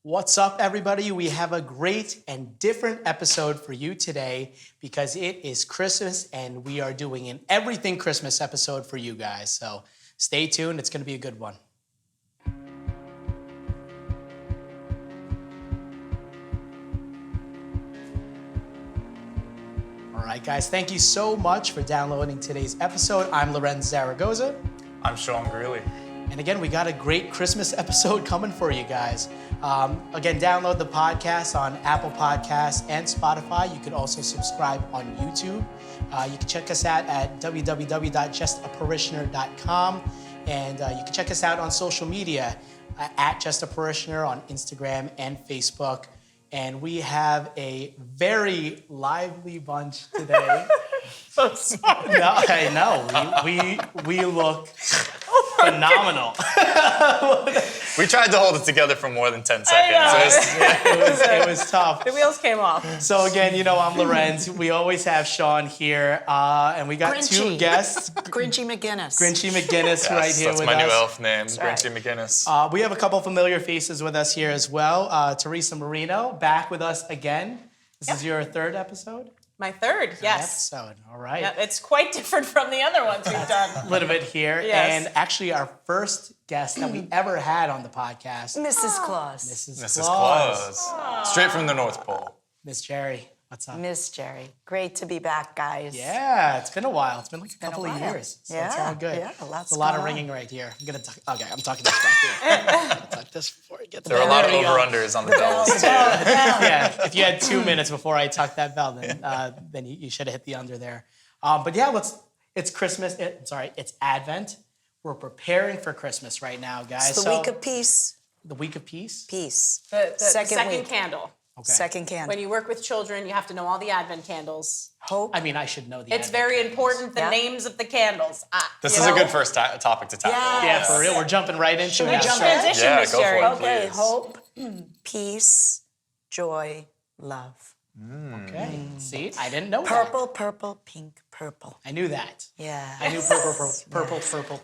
What's up, everybody? We have a great and different episode for you today because it is Christmas and we are doing an everything Christmas episode for you guys. So stay tuned. It's going to be a good one. All right, guys. Thank you so much for downloading today's episode. I'm Lorenz and Sean. I'm Sean Gerri. And again, we got a great Christmas episode coming for you guys. Again, download the podcast on Apple Podcasts and Spotify. You can also subscribe on YouTube. You can check us out at www.justaparishioner.com. And you can check us out on social media at Just a Parishioner on Instagram and Facebook. And we have a very lively bunch today. So sorry. No, I know. We look phenomenal. We tried to hold it together for more than 10 seconds. It was tough. The wheels came off. So again, I'm Lorenz. We always have Sean here, and we got two guests. Grinchy McGinnis. Grinchy McGinnis right here that's with my us. new elf name, right. Grinchy McGinnis. We have a couple familiar faces with us here as well. Theresa Marino, back with us again. This is your third episode? My third, yes. Episode, all right. Yeah, it's quite different from the other ones we've done. A little bit here. Yes. And actually our first guest that we ever had on the podcast. Mrs. Claus. Mrs. Mrs. Claus. Claus. Straight from the North Pole. Miss Gerri, what's up? Miss Gerri. Great to be back, guys. Yeah, it's been a while. It's been like a couple of while. years. So Yeah, it's all good. yeah, There's lots a lot of going on. ringing right here. I'm talking this back here. I'm gonna talk this before I get to There are a lot of There you go. over-unders on the bells, too. Yeah, if you had 2 minutes before I tucked that bell, then you should have hit the under there. But yeah, it's Christmas. It's Advent. We're preparing for Christmas right now, guys. It's the week of peace. The week of peace? Peace. The Second week. candle. Okay. Second candle. When you work with children, you have to know all the Advent candles. Hope. I mean, I should know the It's Advent very candles. important, the Yeah. names of the candles. This You is a know? good first topic to tackle. Yes. Yeah, for real. We're jumping right into Should it we now. jump So- in? Transition, Yeah, Miss go for Gerri. it. Okay, please. hope, peace, joy, love. Okay. See, I didn't know that. Purple, purple, pink, purple. I knew that. Yeah. I knew purple,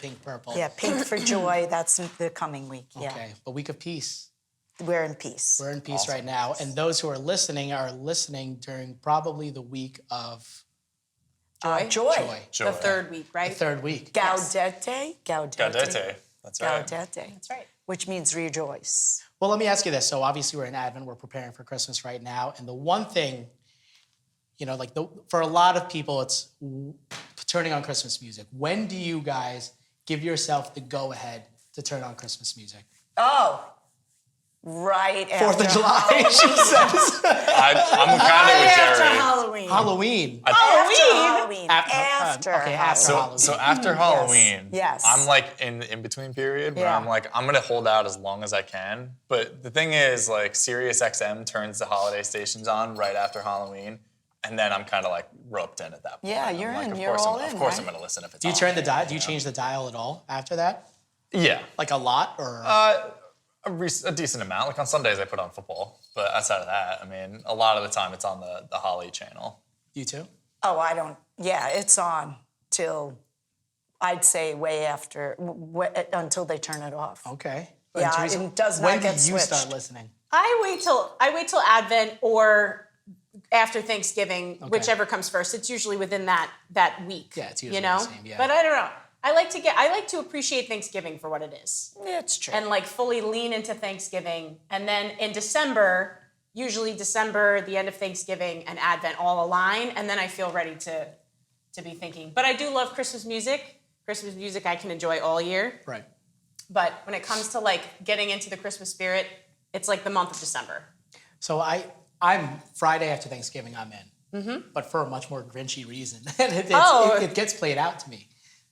pink, purple. Yeah, pink for joy. That's the coming week. Yeah. Okay, but week of peace. We're in peace. We're in peace right now. And those who are listening during probably the week of Joy. joy. Joy. The third week, right? The third week. Gaudete. Gaudete. That's right. Gaudete. That's right. Which means rejoice. Well, let me ask you this. So obviously we're in Advent, we're preparing for Christmas right now. And the one thing, for a lot of people, it's turning on Christmas music. When do you guys give yourself the go-ahead to turn on Christmas music? Oh, right 4th after of July, she says. I'm kind of with After Gerri. Halloween. Halloween. Halloween. After Halloween. So after Halloween, Yes. I'm like in the in-between period where Yeah. I'm like, I'm gonna hold out as long as I can. But the thing is, like, Sirius XM turns the holiday stations on right after Halloween, and then I'm kind of like roped in at that point. Yeah, I'm you're like, in. Of You're course all Of in, course right? I'm gonna listen if it's Do you on. turn the dial? Do you change the dial at all after that? Yeah. Like a lot or? A decent amount. Like on Sundays I put on football, but outside of that, I mean, a lot of the time it's on the Holly channel. You too? Oh, I don't. Yeah, it's on till I'd say way after until they turn it off. Okay. Yeah, Teresa, it does not when get did you start switched. listening? I wait till Advent or after Thanksgiving, whichever comes first. It's usually within that week. Yeah, it's usually you know? the same, yeah. But I don't know. I like to appreciate Thanksgiving for what it is. It's true. And like fully lean into Thanksgiving. And then in December, usually December, the end of Thanksgiving and Advent all align. And then I feel ready to be thinking. But I do love Christmas music. Christmas music I can enjoy all year. Right. But when it comes to like getting into the Christmas spirit, it's like the month of December. So I'm Friday after Thanksgiving, I'm in. But for a much more grinchy reason. And it gets played out to me.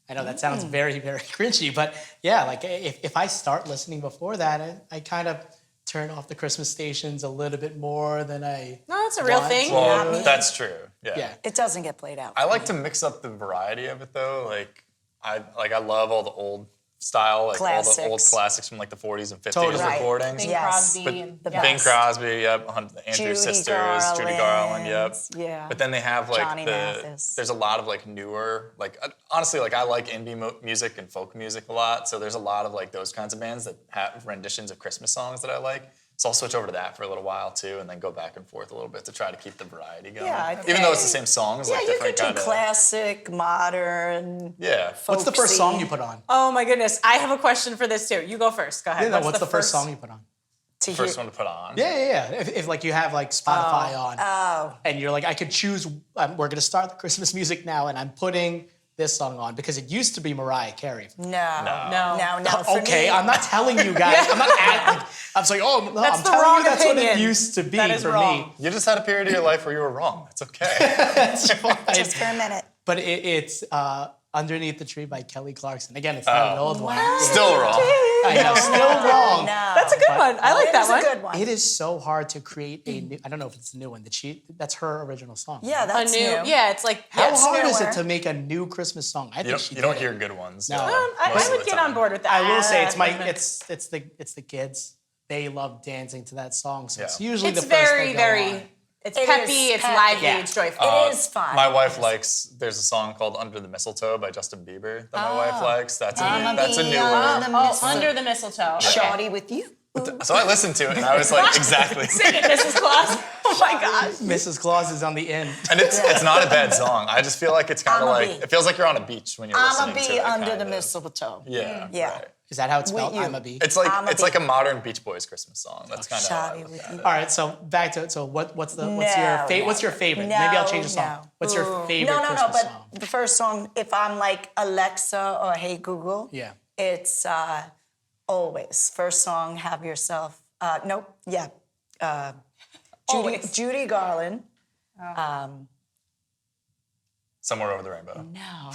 I know that sounds very, very grinchy, but yeah, like if I start listening before that, I kind of turn off the Christmas stations a little bit more than I No, that's a real want thing. to. Well, that's true. Yeah. It doesn't get played out. I like to mix up the variety of it though. Like I love all the old style, like all the old Classics. classics from like the 40s and 50s Totally. Right. recordings. Bing Yes. Crosby and the yeah. Bing best. Crosby, yep, Andrew Judy Sisters, Judy Garland, yep. Yeah. But then they have like Johnny Mathis. there's a lot of like newer, like honestly, like I like indie music and folk music a lot. So there's a lot of like those kinds of bands that have renditions of Christmas songs that I like. So I'll switch over to that for a little while too, and then go back and forth a little bit to try to keep the variety going. Yeah, even though it's the same songs, Yeah, like you different could do kind of. classic, modern. Yeah. What's the first song you put on? Oh my goodness, I have a question for this too. You go first. Go ahead. Yeah, what's the first song you put on? First one to put on. Yeah. If like you have like Spotify on, and you're like, I could choose. We're gonna start the Christmas music now, and I'm putting this song on because it used to be Mariah Carey. No. For Okay, me, I'm not telling you guys. I'm not acting. I'm saying, oh, no, That's I'm the telling wrong you that's what it opinion. used to be That is for wrong. me. You just had a period of your life where you were wrong. It's okay. That's fine. just for a minute. But it's Underneath the Tree by Kelly Clarkson. Again, it's not an old one. Still wrong. I know, still wrong. No. That's a good one. I like that one. It's a good one. It is so hard to create a new. I don't know if it's a new one. That's her original song. Yeah, A that's new, new. yeah, it's like How yes. hard is newer. it to make a new Christmas song? I think You don't hear good ones. No. I most of would the get time. on board with that. I will say it's the kids. They love dancing to that song, so it's Yeah. usually It's the first very, they go very. on. It's It peppy. is It's peppy. lively. Yeah. It's joyful. It is fun. My wife likes. There's a song called "Under the Mistletoe" by Justin Bieber that my wife likes. That's a new one. Under the mistletoe. Okay. Shawty with you. So I listened to it and I was like, exactly. Sing it, Mrs. Claus. Oh my gosh. Mrs. Claus is on the end. And it's not a bad song. I just feel like it's kind of I'ma like be. it feels like you're on a beach when you're I'ma listening to be it. under the kinda. mistletoe. Yeah. Yeah. Right. Is that how it's spelled? you. I'm a bee. It's like I'ma it's be. like a modern Beach Boys Christmas song. That's kind of how I Shawty look with at you. it. All right, so back to it. So what's your favorite? No, Maybe I'll change the song. no. What's your favorite No, Christmas but song? the first song, if I'm like Alexa or Hey Google, Yeah. it's always first song. Have yourself. Always. Judy Garland. Somewhere Over the Rainbow. No.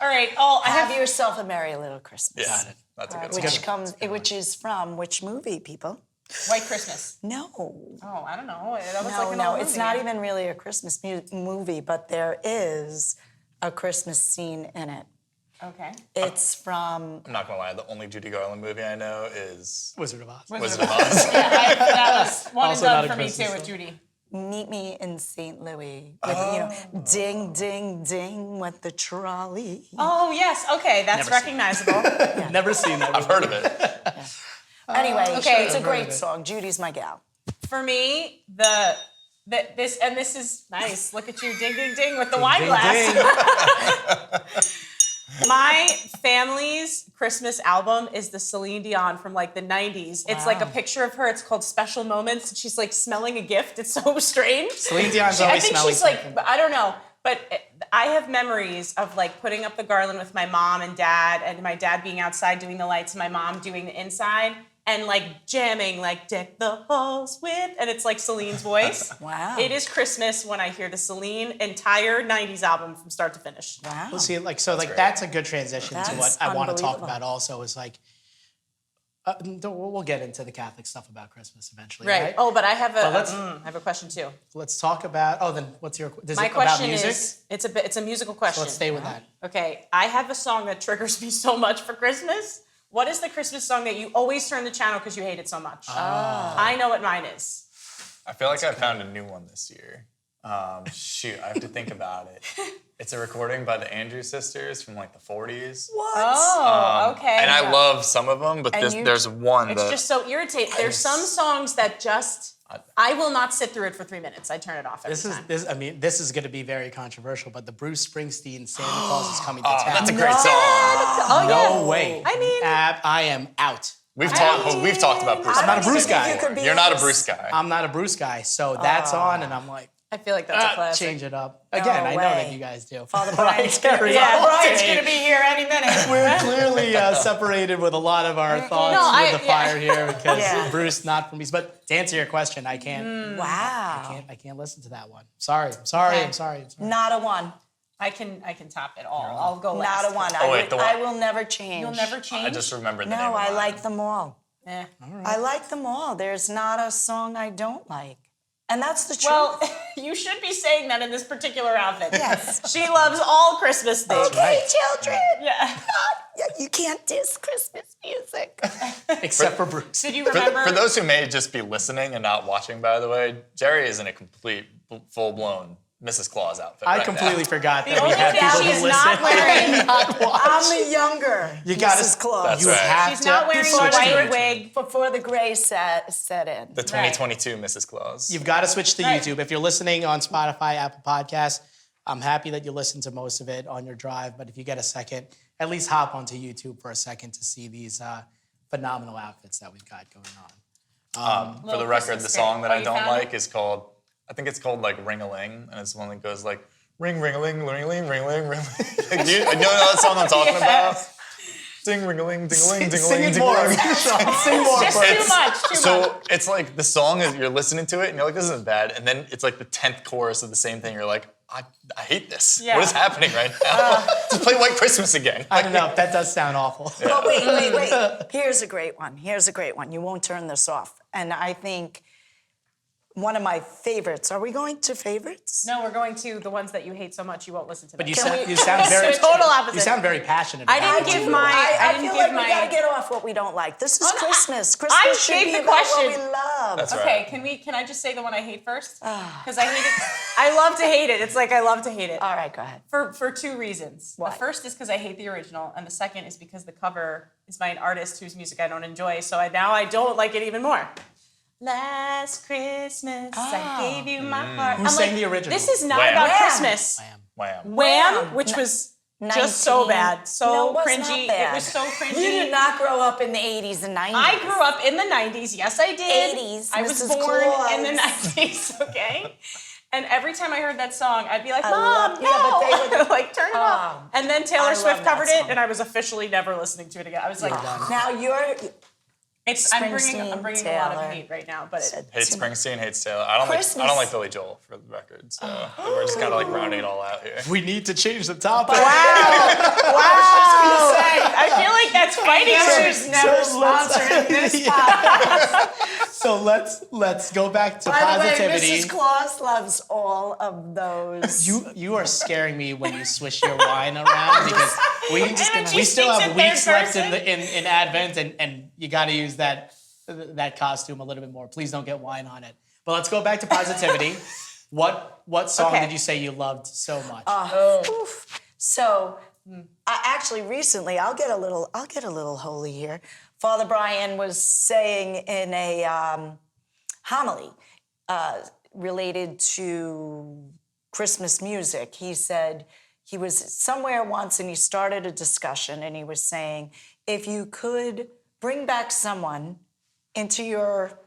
All right. Oh, I Have have. yourself a merry little Christmas. Yeah. That's a good one. Which is from which movie, people? White Christmas. No. Oh, I don't know. That was No, like an no, old it's movie. not even really a Christmas movie, but there is a Christmas scene in it. Okay. It's from I'm not gonna lie. The only Judy Garland movie I know is Wizard of Oz. Wizard of Oz. That was one and Also not done a for me Christmas too with song. Judy. Meet Me in St. Louis. With, ding, ding, ding, with the trolley. Oh yes. Okay, that's Never seen recognizable. Never seen that. I've heard of it. Anyway, okay. it's a I've heard of great it. song. Judy's my gal. For me, this is nice. Look at you, ding, ding, ding, with the wine Ding, glass. ding. My family's Christmas album is the Celine Dion from like the 90s. It's like a picture of her. It's called Special Moments. And she's like smelling a gift. It's so strange. Celine Dion's I always think smelling she's like, something. I don't know. But I have memories of like putting up the garland with my mom and dad, and my dad being outside doing the lights and my mom doing the inside, and like jamming like Deck the Halls with, and it's like Celine's voice. Wow. It is Christmas when I hear the Celine entire 90s album from start to finish. Wow. Well, see, great. that's a good transition to That's what I want to talk unbelievable. about. Also, is like we'll get into the Catholic stuff about Christmas eventually, Right. right? Oh, but I have let's- I have a question too. Let's talk about. Oh, then what's your? Is My it about question music? is it's a musical question. Let's stay with that. Okay, I have a song that triggers me so much for Christmas. What is the Christmas song that you always turn the channel because you hate it so much? I know what mine is. I feel like I found a new one this year. Shoot, I have to think about it. It's a recording by the Andrews Sisters from like the 40s. What? Oh, okay. And I love some of them, but And there's one It's that just so irritating. There's some songs that just I will not sit through it for 3 minutes. I turn it off every time. This is going to be very controversial, but the Bruce Springsteen Santa Claus is coming to town. that's a great song. Oh, yeah. No way. I mean- I am out. We've talked about Bruce. I'm not a Bruce guy. You could be You're not a honest. Bruce guy. I'm not a Bruce guy, so that's on, and I'm like, I feel like that's a classic. change it up. Again, I know way. that you guys do. Father Mariah Brian's Carey. Yeah, all Brian's day. gonna be here any minute. We're clearly separated with a lot of our thoughts No, with the yeah. fire here because Yeah. Bruce not for me. But to answer your question, I can't. Wow. I can't listen to that one. Sorry. I'm sorry. Not a one. I can top it all. I'll go last. Not a one. Oh, wait, the one- I will never change. You'll never change. I just remembered the name No, of I mine. like them all. Eh. I like them all. There's not a song I don't like. And that's the truth. Well, you should be saying that in this particular outfit. Yes. She loves all Christmas things. Okay, children. Yeah. You can't diss Christmas music. Except for Bruce. Did you For, remember? for those who may just be listening and not watching, by the way, Gerri is in a complete, full-blown Mrs. Claus outfit. I right completely now. forgot that The we only have thing people she's who not listen wearing- and not watch. I'm the younger You gotta, Mrs. Claus. That's you right. have She's to not wearing switch the to white YouTube. wig. Before the gray set in. The 2022 Mrs. Claus. You've got to switch to Right. YouTube. If you're listening on Spotify, Apple Podcasts, I'm happy that you listen to most of it on your drive. But if you get a second, at least hop onto YouTube for a second to see these phenomenal outfits that we've got going on. For the Little record, Christmas the song that gift. I Oh, you don't found like it? is called, I think it's called like Ring-a-Ling, and it's one that goes like, ring, ring-a-ling, ring-a-ling, ring-a-ling, ring-a-ling. Do you know that song I'm talking about? Ding, ring-a-ling, ding-a-ling, Sing ding-a-ling, it more. ding-a-ling. Sing more. Just for too us. much, too much. So it's like the song is, you're listening to it and you're like, this isn't bad. And then it's like the 10th chorus of the same thing. You're like, I hate this. Yeah. What is happening right now? Just play White Christmas again. I don't know. That does sound awful. But wait. Here's a great one. You won't turn this off. And I think one of my favorites. Are we going to favorites? No, we're going to the ones that you hate so much you won't listen to them. But you Can sound, we- you sound very Total opposite. You sound very passionate. I about didn't it. give my- I didn't feel give like we my- gotta get off what we don't like. This is Oh, no, Christmas. I Christmas should gave be the about what question. we love. That's Okay, right. can I just say the one I hate first? Because I hate it. I love to hate it. It's like I love to hate it. All right, go ahead. For two reasons. Why? The first is because I hate the original, and the second is because the cover is by an artist whose music I don't enjoy, so now I don't like it even more. Last Christmas, I gave you my heart. Who sang the original? This is not Wham. about Wham. Christmas. Wham. Wham, which was just so 19. bad, No, so it was cringy. not bad. It was so cringy. You did not grow up in the 80s and 90s. I grew up in the 90s. Yes, I did. 80s, I was Mrs. born Claus. in the 90s, okay? And every time I heard that song, I'd be like, I Mom, love- no! yeah, but they would- like, turn it off. And then I Taylor love Swift that covered it, song. and I was officially never listening to it again. I was like, Now you're I'm bringing a lot Taylor. of hate right now, but Hates Springsteen, hates Taylor. I don't Christmas. like Billy Joel for the record. So we're just kind of like rounding it all out here. We need to change the topic. wow. I feel like that's fighting words. never So let's- sponsoring this Yeah. podcast. So let's go back to By the way, positivity. Mrs. Claus loves all of those. You are scaring me when you swish your wine around because we she still speaks have in weeks third left in person. in Advent and you got to use that costume a little bit more. Please don't get wine on it. But let's go back to positivity. What song Okay. did you say you loved so much? Oof. So, I actually recently, I'll get a little holy here. Father Brian was saying in a homily related to Christmas music. He said he was somewhere once and he started a discussion and he was saying, if you could bring back someone into your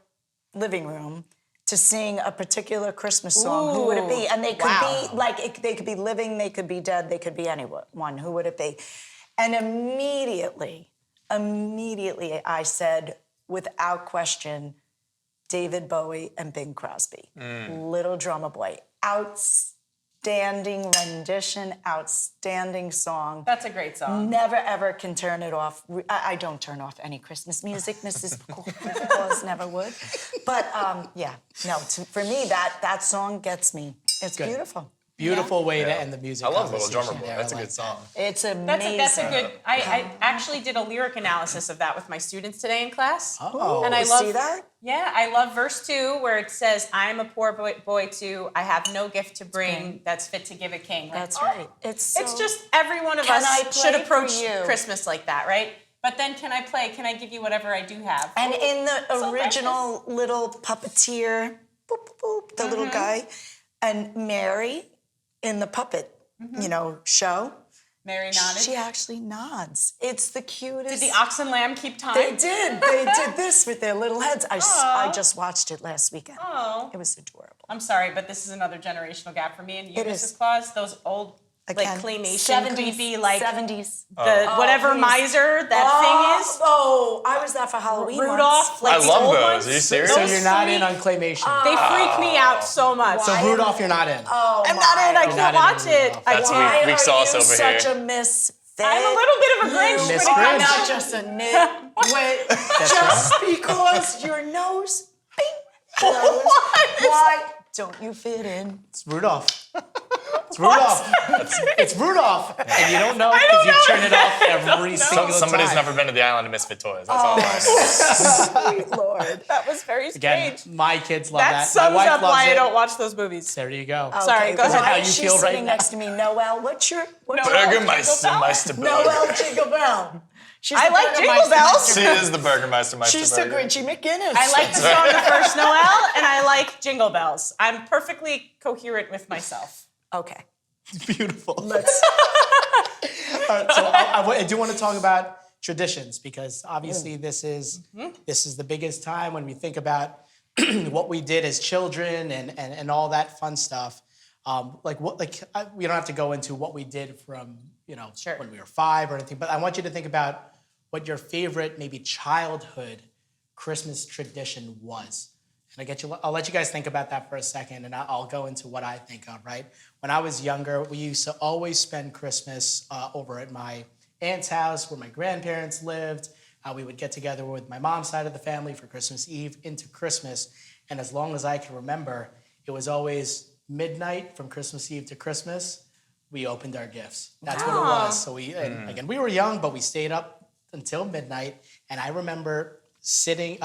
living room to sing a particular Christmas song, who would it be? And they could be like, they could be living, they could be dead, they could be anyone. Who would it be? And immediately I said, without question, David Bowie and Bing Crosby. Little Drummer Boy. Outstanding rendition, outstanding song. That's a great song. Never ever can turn it off. I don't turn off any Christmas music. Mrs. Claus never would. But for me, that song gets me. It's Good. beautiful. Beautiful way to end the music. I love Little conversation Drummer Boy. there. That's I a like good song. It's amazing. That's a good. I actually did a lyric analysis of that with my students today in class. Oh. And I You love see that? Yeah, I love verse 2 where it says, "I'm a poor boy too. I have no gift to bring that's fit to give a king." Like, That's right. It's just every one of Can I us should play for approach you? Christmas like that, right? But then can I play? Can I give you whatever I do have? And in the So original little puppeteer, boop, boop, boop, the little guy, and Mary in the puppet, show, Mary nodded. she actually nods. It's the cutest. Did the ox and lamb keep time? They did. They did this with their little heads. I Aw. just watched it last weekend. Oh. It was adorable. I'm sorry, but this is another generational gap for me and you, It Mrs. is. Claus. Those old, Again, like claymation, creepy, like 70s. whatever please. miser that thing is. Oh, I was that for Halloween. Rudolph, once. like I the love old those. ones. Are you serious? So Those you're not in freak- on claymation. They freak me out so much. So Rudolph, you're not in. Oh, I'm not in. I You're can't not watch in it. Rudolph. I That's can't. weak Why sauce are you over such here. a misfit? I'm a little bit of a Grinch. Miss when it Grinch. comes Not to- just a nitwit. Just because your nose, bing, nose. Why don't you fit in? It's Rudolph. It's Rudolph. It's Rudolph, and you don't know because you turn it off every single time. Somebody's never been to the island of misfit toys. That's all I know. Sweet Lord. That was very Again, strange. my kids love That that. sums My wife up loves why it. I don't watch those movies. There you go. Sorry, go ahead. How you She's feel right sitting now? next to me. Noel, what's your Burgermeister, Meister Burger. Noel Jingle Bell? She's I the like Burgermeister Jingle Bells. She is the Burgermeister, Meister She's the Burger. Grinchy McGinnis. I like the song The First Noel, and I like Jingle Bells. I'm perfectly coherent with myself. Okay. Beautiful. Let's. All right, so I do want to talk about traditions because obviously this is the biggest time when we think about what we did as children and all that fun stuff. We don't have to go into what we did from Sure. when we were 5 or anything, but I want you to think about what your favorite maybe childhood Christmas tradition was. And I'll let you guys think about that for a second, and I'll go into what I think of, right? When I was younger, we used to always spend Christmas over at my aunt's house where my grandparents lived. We would get together with my mom's side of the family for Christmas Eve into Christmas. And as long as I can remember, it was always midnight from Christmas Eve to Christmas. We opened our gifts. That's what it was. So again, we were young, but we stayed up until midnight. And I remember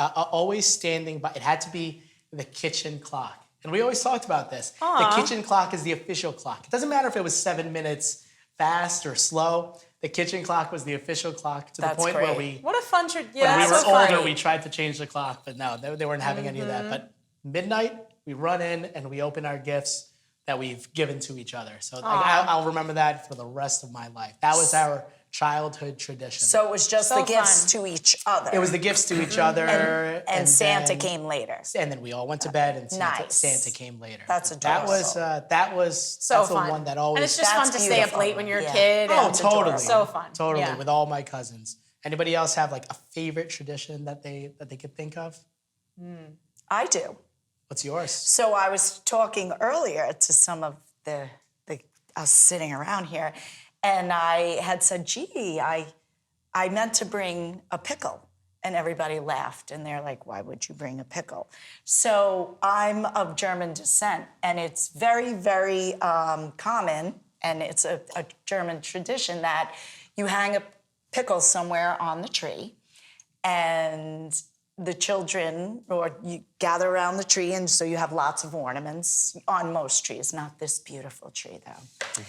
always standing by. It had to be the kitchen clock. And we always talked about this. The kitchen clock is the official clock. It doesn't matter if it was 7 minutes fast or slow. The kitchen clock was the official clock to That's the point great. where we, What a fun tradition. when we Yeah, were so older, funny. we tried to change the clock, but no, they weren't having any of that. But midnight, we run in and we open our gifts that we've given to each other. So I'll remember that for the rest of my life. That was our childhood tradition. So it was just So the gifts fun. to each other. It was the gifts to each other. and Santa then- came later. And then we all went to bed and Nice. Santa came later. That's That was adorable. So the fun. one that always. And it's just fun That's to stay up beautiful. late when you're a Yeah. kid. Oh, and totally. So fun. Totally, Yeah. with all my cousins. Anybody else have like a favorite tradition that they could think of? I do. What's yours? So I was talking earlier to some of the us sitting around here, and I had said, gee, I meant to bring a pickle. And everybody laughed, and they're like, why would you bring a pickle? So I'm of German descent, and it's very, very common, and it's a German tradition that you hang a pickle somewhere on the tree, and the children, or you gather around the tree, and so you have lots of ornaments on most trees, not this beautiful tree though.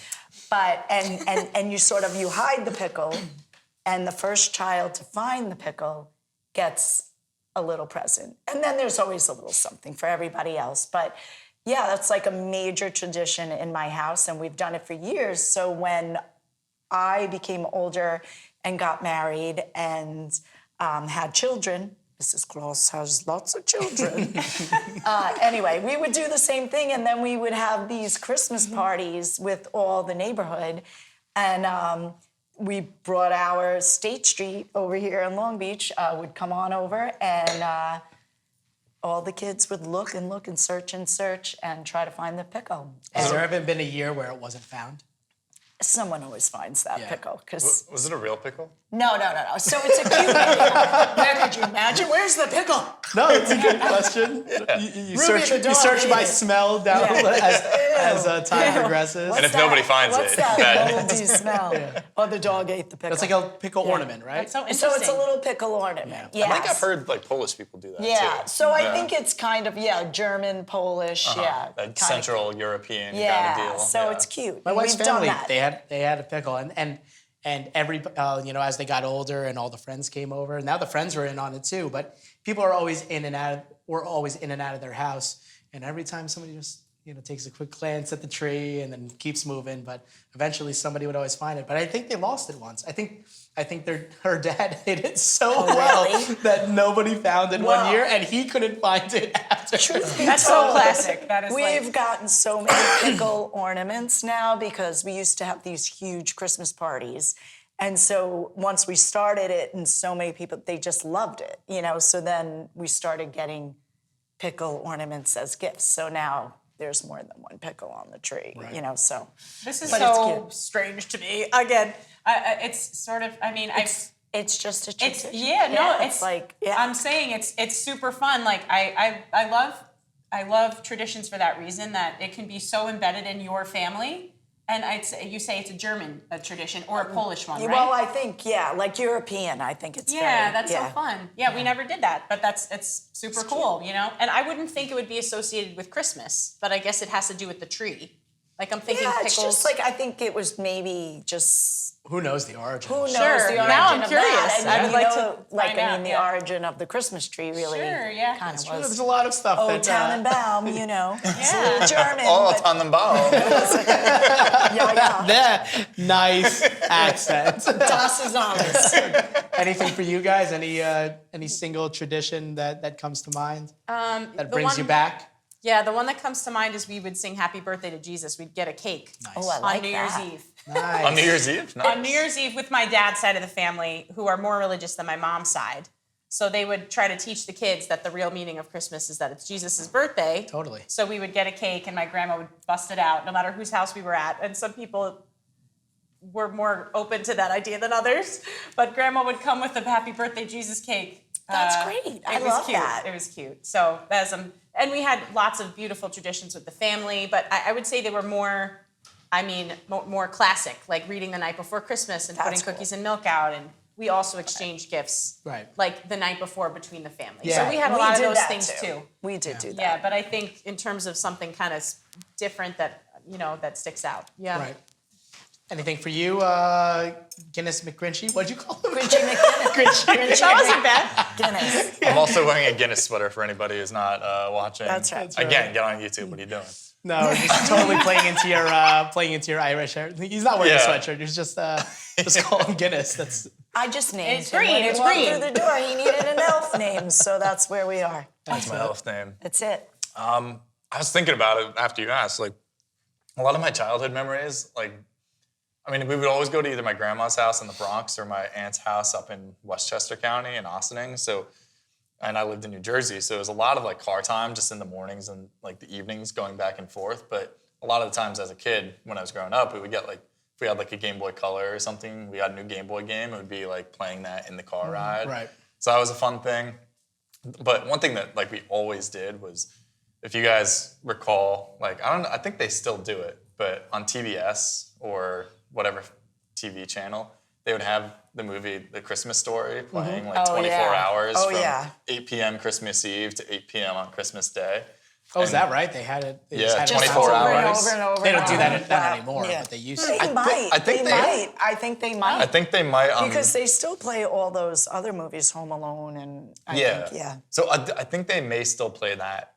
But, and you sort of, you hide the pickle, and the first child to find the pickle gets a little present. And then there's always a little something for everybody else. But yeah, that's like a major tradition in my house, and we've done it for years. So when I became older and got married and had children, Mrs. Claus has lots of children. Anyway, we would do the same thing, and then we would have these Christmas parties with all the neighborhood. And we brought our State Street over here in Long Beach, would come on over, and all the kids would look and search and try to find the pickle. Has And there ever been a year where it wasn't found? someone always finds that Yeah. pickle, because Was it a real pickle? no. So it's a cute pickle. Could you imagine? Where's the pickle? No, it's a good question. You search, the dog you search ate by it. smell down as time progresses. And if nobody finds What's it, that then- moldy smell? Or the dog ate the pickle. It's like a pickle ornament, right? That's so So interesting. it's a little pickle ornament. Yeah. I think I've Yes. heard like Polish people do that Yeah. too. So I think it's kind of German, Polish, That kind of- Central European Yeah. kind of deal. So Yeah. it's cute. My wife's We've family, done that. they had a pickle, and every as they got older and all the friends came over, now the friends were in on it too. But people are always in and out. We're always in and out of their house, and every time somebody just takes a quick glance at the tree and then keeps moving, but eventually somebody would always find it. But I think they lost it once. I think her dad hid it so well really? that nobody found it Wow. one year, and he couldn't find it after. That's so classic. That is We've like, gotten so many pickle ornaments now because we used to have these huge Christmas parties. And so once we started it, and so many people, they just loved it, So then we started getting pickle ornaments as gifts. So now there's more than one pickle on the tree, so. this is But it's so cute. strange to me. Again, it's sort of, I mean, It's just a it's, tradition. it's I'm saying it's super fun. Like I love I love traditions for that reason, that it can be so embedded in your family. And you say it's a German tradition or a Polish one, right? Well, I think, like European, I think it's that's so fun. Yeah, we never did that, but it's super cool, And I wouldn't think it would be associated with Christmas, but I guess it has to do with the tree. Like I'm thinking pickles. It's just like I think it was maybe just. Who knows the origin? Who knows the Sure. origin Now I'm of curious. that? I would like to find out, the origin of the Christmas tree really kind of was. There's a lot of stuff. Oh, Tannenbaum, It's a little German. Oh, Tannenbaum. That nice accent. Das ist alles. Anything for you guys? Any single tradition that comes to mind that brings you back? Yeah, the one that comes to mind is we would sing Happy Birthday to Jesus. We'd get a cake I on New Year's that. Eve. Nice. On New Year's Eve? Nice. On New Year's Eve with my dad's side of the family, who are more religious than my mom's side. So they would try to teach the kids that the real meaning of Christmas is that it's Jesus' birthday. Totally. So we would get a cake and my grandma would bust it out no matter whose house we were at. And some people were more open to that idea than others. But grandma would come with a Happy Birthday Jesus cake. That's great. I love that. It was cute. So that's and we had lots of beautiful traditions with the family, but I would say they were more classic, like reading the night before Christmas and putting cookies and milk out, and we also exchanged gifts, like the night before between the family. Yeah. So we had a lot of those things too. We did do that. Yeah, but I think in terms of something kind of different that that sticks out. Yeah. Right. Anything for you, Guinness McGrinchy? What'd you call it? Grinchy McGinnis. Grinchy. That wasn't bad. Guinness. I'm also wearing a Guinness sweater for anybody who's not watching. That's right. Again, get on YouTube. What are you doing? No, we're just totally playing into your Irish hair. He's not wearing a sweatshirt. He's just call him Guinness. I just named It's him. green, When he it's walked green. through the door, he needed an elf name, so that's where we are. That's my elf name. That's it. I was thinking about it after you asked. Like, a lot of my childhood memories, we would always go to either my grandma's house in the Bronx or my aunt's house up in Westchester County in Ossining. And I lived in New Jersey, so it was a lot of car time just in the mornings and the evenings going back and forth. But a lot of the times as a kid, when I was growing up, we would get if we had a Game Boy Color or something, we got a new Game Boy game, it would be playing that in the car ride. Right. So that was a fun thing. But one thing that we always did was, if you guys recall, I think they still do it, but on TBS or whatever TV channel, they would have the movie The Christmas Story playing 24 hours from 8 p.m. Christmas Eve to 8 p.m. on Christmas Day. Oh, is that right? They had it. They just had it 24 hours. Over and over They don't do and that anymore, but they used to. They might. I think I think they might. I think they might. Because they still play all those other movies, Home Alone, and I think. So I think they may still play that.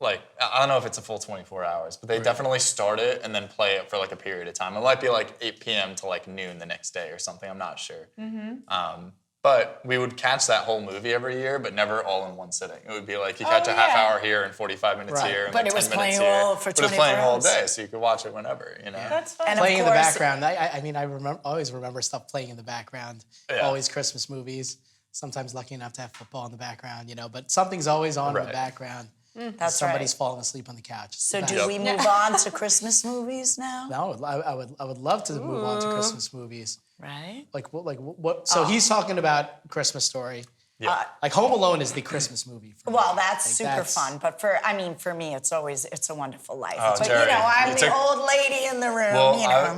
I don't know if it's a full 24 hours, but they definitely start it and then play it for a period of time. It might be 8 p.m. to noon the next day or something. I'm not sure. Mm-hmm. But we would catch that whole movie every year, but never all in one sitting. It would be you catch a half hour here and 45 minutes here and But it 10 was minutes playing here. all for 24 But it was playing all hours. day, so you could watch it whenever, That's fun. And Playing in of the course, background. I always remember stuff playing in the background. Yeah. Always Christmas movies. Sometimes lucky enough to have football in the background, but something's always on in the background. That's Somebody's right. falling asleep on the couch. So do we move on to Christmas movies now? No, I would love to move on to Christmas movies. Right? What? So he's talking about Christmas Story. Yeah. Home Alone is the Christmas movie. For me. Well, that's super fun. But for me, it's a wonderful life. Oh, but Gerri, I'm the old lady in the room. Well,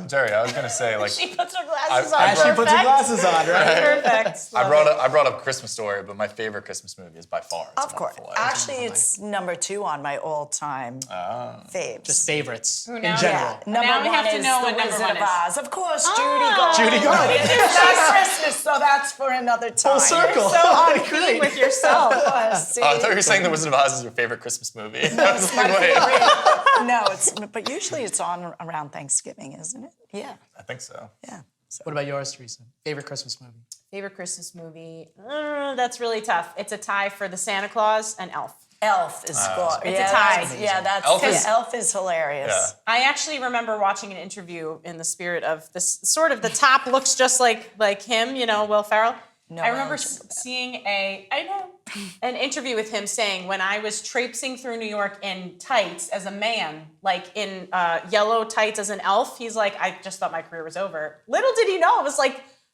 Gerri, I was gonna say She puts her glasses on. As she puts her glasses on, right? Perfect. I brought up Christmas Story, but my favorite Christmas movie is by far. It's Of course. Wonderful Life. Actually, it's number 2 on my all-time faves. Just favorites in now? general. Number Now we 1 have to is know The what number Wizard 1 of is. Oz. Of course, Judy Garland. Judy Garland. It's not Christmas, so that's for another time. Full circle. So on theme Great. with yourself. See? I thought you were saying The Wizard of Oz is your favorite Christmas movie. It's my favorite. No, but usually it's on around Thanksgiving, isn't it? Yeah. I think so. Yeah. So. What about yours, Theresa? Favorite Christmas movie? Favorite Christmas movie? That's really tough. It's a tie for the Santa Claus and Elf. Elf is gorgeous. It's a tie. That's Elf is hilarious. Yeah. I actually remember watching an interview in the spirit of this. Sort of the top looks just like him, Will Ferrell. I remember seeing an interview with him saying, when I was traipsing through New York in tights as a man, in yellow tights as an elf, he's like, I just thought my career was over. Little did he know, it was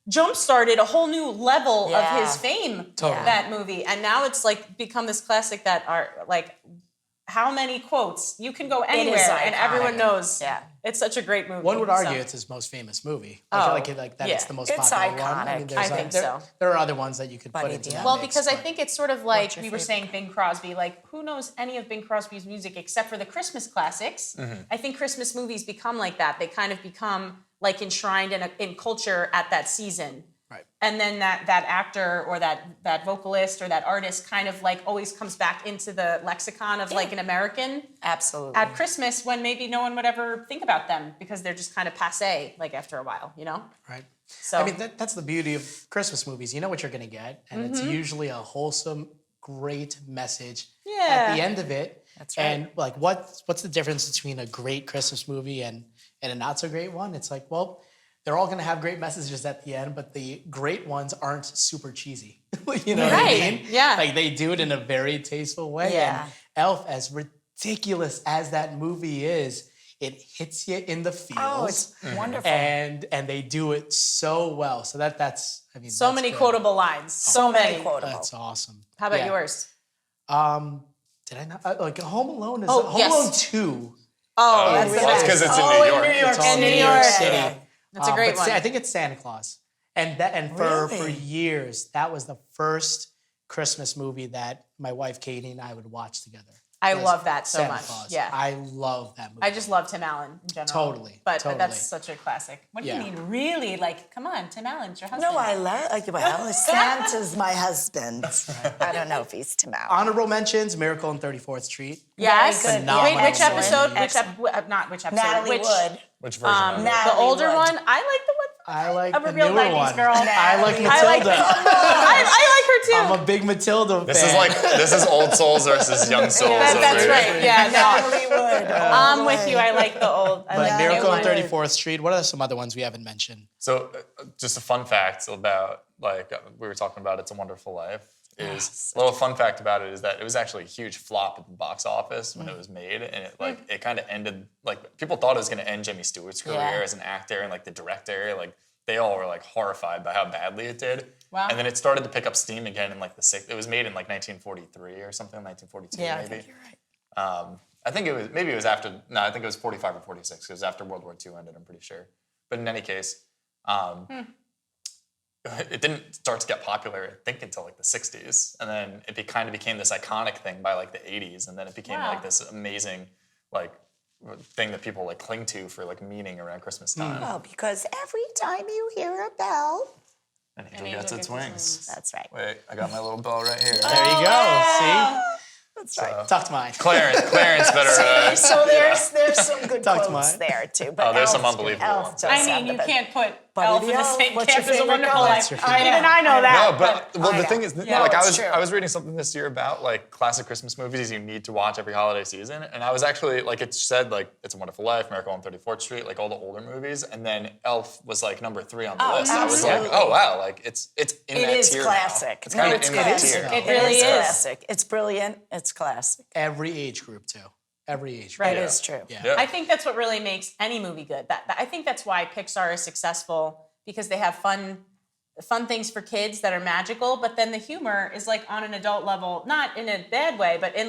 jump-started a whole new level of his fame, that movie. And now it's become this classic that are how many quotes? You can go anywhere and everyone knows. Yeah. It's such a great movie. One would argue it's his most famous movie. I feel like that it's the most It's popular one. iconic. I think so. There are other ones that you could put into that Well, mix, because I but- think it's sort of like your we were favorite saying Bing Crosby, like who knows any of Bing Crosby's music except for the Christmas classics? I think Christmas movies become like that. They kind of become like enshrined in culture at that season. Right. And then that actor or that vocalist or that artist kind of like always comes back into the lexicon of like an American Absolutely. at Christmas when maybe no one would ever think about them because they're just kind of passé like after a while, you know? Right. So I mean, that's the beauty of Christmas movies. You know what you're going to get, and it's usually a wholesome, great message at the end of it. That's right. And like, what's the difference between a great Christmas movie and a not so great one? It's like, well, they're all going to have great messages at the end, but the great ones aren't super cheesy. You know what I mean? Yeah. Like they do it in a very tasteful way. Yeah. And Elf, as ridiculous as that movie is, it hits you in the feels. Oh, it's wonderful. And they do it so well. So that's so that's many good. quotable lines. So many. quotable. That's awesome. How about Yeah. yours? Did I not like Home Alone is Oh, Home yes. Alone 2. Oh, that's Well, it's because it's in New York. It's all In New New York York. City. That's a great but one. I think it's Santa Claus. And for Really? years, that was the first Christmas movie that my wife Katie and I would watch together. I Was love that so Santa much. Claus. Yeah. I love that movie. I just love Tim Allen in general. Totally, But totally. that's such a classic. What do Yeah. you mean, really? Like, come on, Tim Allen's your husband. No, I like, well, Santa's my husband. I don't know if he's Tim Allen. Honorable mentions: Miracle on 34th Street. Yes. Very good. Phenomenal. Wait, which episode? Excellent. Not which episode. Natalie which, Wood. Which version of it? The Natalie older Wood. one. I like the one. I like I'm a the real newer 90s one. girl. I like Matilda. I like her too. I'm a big Matilda This fan. is this is old souls versus young souls. That's over here. right. Yeah, no. Natalie Wood. I'm with you. I like the old. I But like the new Miracle on one. 34th Street. What are some other ones we haven't mentioned? So, just a fun fact about we were talking about It's a Wonderful Life. Is a little fun fact about it is that it was actually a huge flop at the box office when it was made, and it kind of ended people thought it was going to end Jimmy Stewart's career as an actor and the director. They all were horrified by how badly it did. Wow. And then it started to pick up steam again in it was made in 1943 or something, 1942 Yeah, maybe. I think you're right. I think it was after. No, I think it was 45 or 46. It was after World War II ended. I'm pretty sure. But in any case, it didn't start to get popular, I think, until the 60s, and then it kind of became this iconic thing by the 80s, and then it became this amazing thing that people cling to for meaning around Christmas time. Well, because every time you hear a bell, And Angel gets its wings. that's right. Wait, I got my little bell right here. There you go. See? That's right. Tucked mine. Clarence better. So there's some good Talk to quotes mine. there too. But There's some Elf- unbelievable Elf ones. does I have mean, the you best. can't put Buddy Elf the in the Elf, same what's camp your as A favorite Wonderful color? Life. your Even I know that. No, but the thing is, Yeah, I it's true. was reading something this year about classic Christmas movies you need to watch every holiday season, and I was actually it said It's a Wonderful Life, Miracle on 34th Street, all the older movies, and then Elf was number 3 on the list. I was absolutely. oh wow, it's in It that is tier classic. now. It's kind of in that classic. tier. It really is. classic. It's brilliant. It's classic. Every age group, too. Every age group. Right. It is true. Yeah. I think that's what really makes any movie good. I think that's why Pixar is successful because they have fun things for kids that are magical, but then the humor is on an adult level, not in a bad way, but in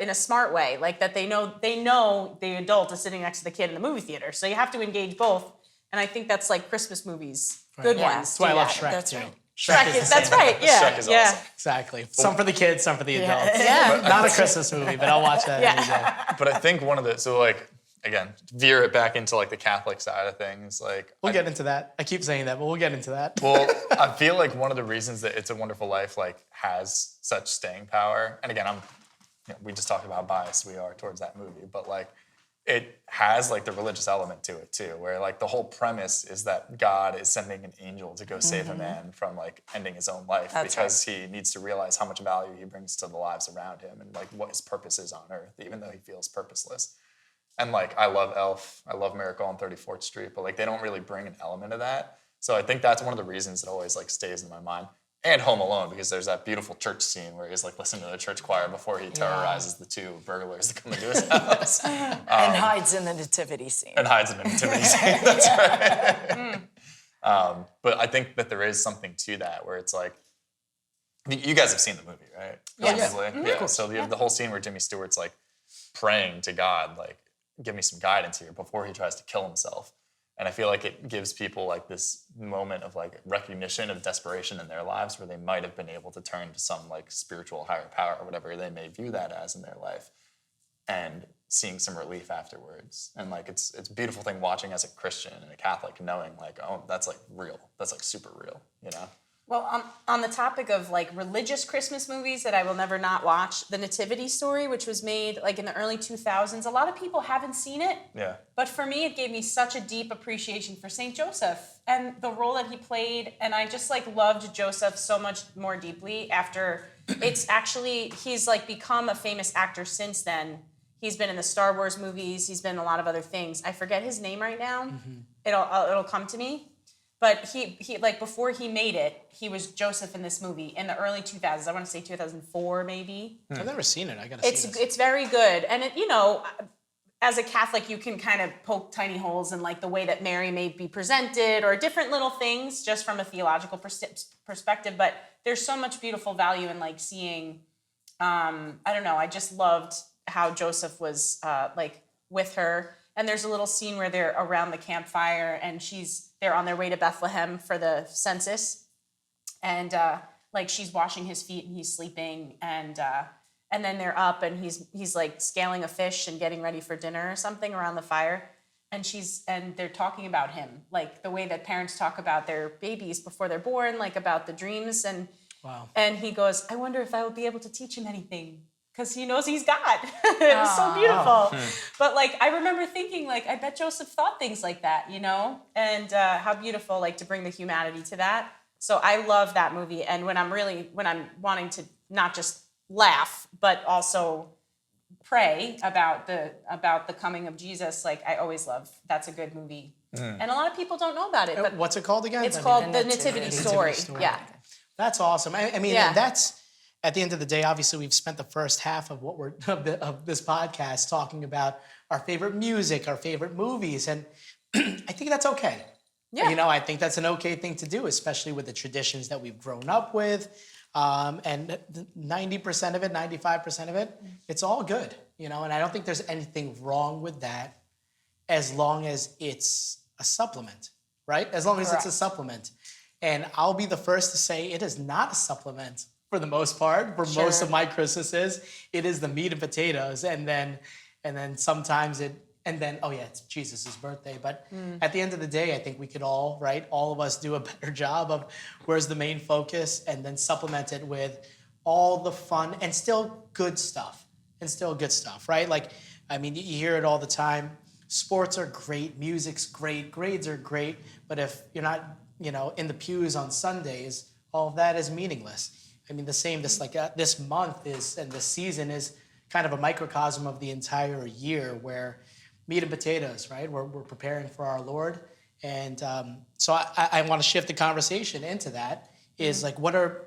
in a smart way, that they know the adult is sitting next to the kid in the movie theater. So you have to engage both. And I think that's Christmas movies, good Yeah. ones. That's why I do love that. Shrek, That's too. right. Shrek is, the that's same. right. Yeah. Shrek is yeah. awesome. Exactly. Some for the kids, some for the adults. Yeah. Not a Christmas movie, but I'll watch that any day. But I think one of the again, veer it back into the Catholic side of things. We'll get into that. I keep saying that, but we'll get into that. Well, I feel one of the reasons that It's a Wonderful Life has such staying power, and again, we just talked about how biased we are towards that movie, but it has the religious element to it too, where the whole premise is that God is sending an angel to go save a man from ending his own life because he needs to realize how much value he brings to the lives around him and what his purpose is on earth, even though he feels purposeless. And I love Elf, I love Miracle on 34th Street, but they don't really bring an element of that. So I think that's one of the reasons it always stays in my mind. And Home Alone, because there's that beautiful church scene where he's listening to the church choir before he terrorizes the 2 burglars that come into his house. And hides in the nativity scene. And hides in the nativity scene. That's right. But I think that there is something to that where it's you guys have seen the movie, right? Yes. Probably. Yeah. So the whole scene where Jimmy Stewart's praying to God, like, give me some guidance here before he tries to kill himself. And I feel like it gives people like this moment of like recognition of desperation in their lives where they might have been able to turn to some like spiritual higher power or whatever they may view that as in their life, and seeing some relief afterwards. And like it's a beautiful thing watching as a Christian and a Catholic, knowing like, oh, that's like real. That's like super real, you know? Well, on the topic of like religious Christmas movies that I will never not watch, The Nativity Story, which was made like in the early 2000s, a lot of people haven't seen it. Yeah. But for me, it gave me such a deep appreciation for Saint Joseph and the role that he played. And I just like loved Joseph so much more deeply after he's like become a famous actor since then. He's been in the Star Wars movies. He's been in a lot of other things. I forget his name right now. Mm-hmm. It'll come to me. But he like before he made it, he was Joseph in this movie in the early 2000s. I want to say 2004 maybe. I've never seen it. I gotta see this. It's very good, and it, you know, as a Catholic, you can kind of poke tiny holes in like the way that Mary may be presented or different little things just from a theological perspective. But there's so much beautiful value in like seeing. I don't know. I just loved how Joseph was like with her. And there's a little scene where they're around the campfire and they're on their way to Bethlehem for the census. And like she's washing his feet and he's sleeping. And then they're up and he's like scaling a fish and getting ready for dinner or something around the fire. And they're talking about him, like the way that parents talk about their babies before they're born, like about the dreams. And wow. And he goes, I wonder if I will be able to teach him anything. Because he knows he's God. It was so beautiful. But like, I remember thinking like, I bet Joseph thought things like that, you know? And how beautiful, like to bring the humanity to that. So I love that movie. And when I'm wanting to not just laugh, but also pray about the coming of Jesus, like I always love, that's a good movie. And a lot of people don't know about it. But what's it called again? It's called The Nativity Story. Yeah. That's awesome. I mean, and that's, at the end of the day, obviously, we've spent the first half of of this podcast talking about our favorite music, our favorite movies, and I think that's okay. Yeah. You know, I think that's an okay thing to do, especially with the traditions that we've grown up with, and 90% of it, 95% of it, it's all good. You know, and I don't think there's anything wrong with that, as long as it's a supplement, right? As long as it's a supplement, and I'll be the first to say it is not a supplement. For the most part, for most of my Christmases, it is the meat and potatoes, and then sometimes it's Jesus' birthday. But at the end of the day, I think we could all of us do a better job of where's the main focus, and then supplement it with all the fun and still good stuff, right? Like, I mean, you hear it all the time. Sports are great, music's great, grades are great, but if you're not, in the pews on Sundays, all of that is meaningless. I mean, this month is, and this season is kind of a microcosm of the entire year where meat and potatoes, right? We're preparing for our Lord. And so I want to shift the conversation into that is like, what are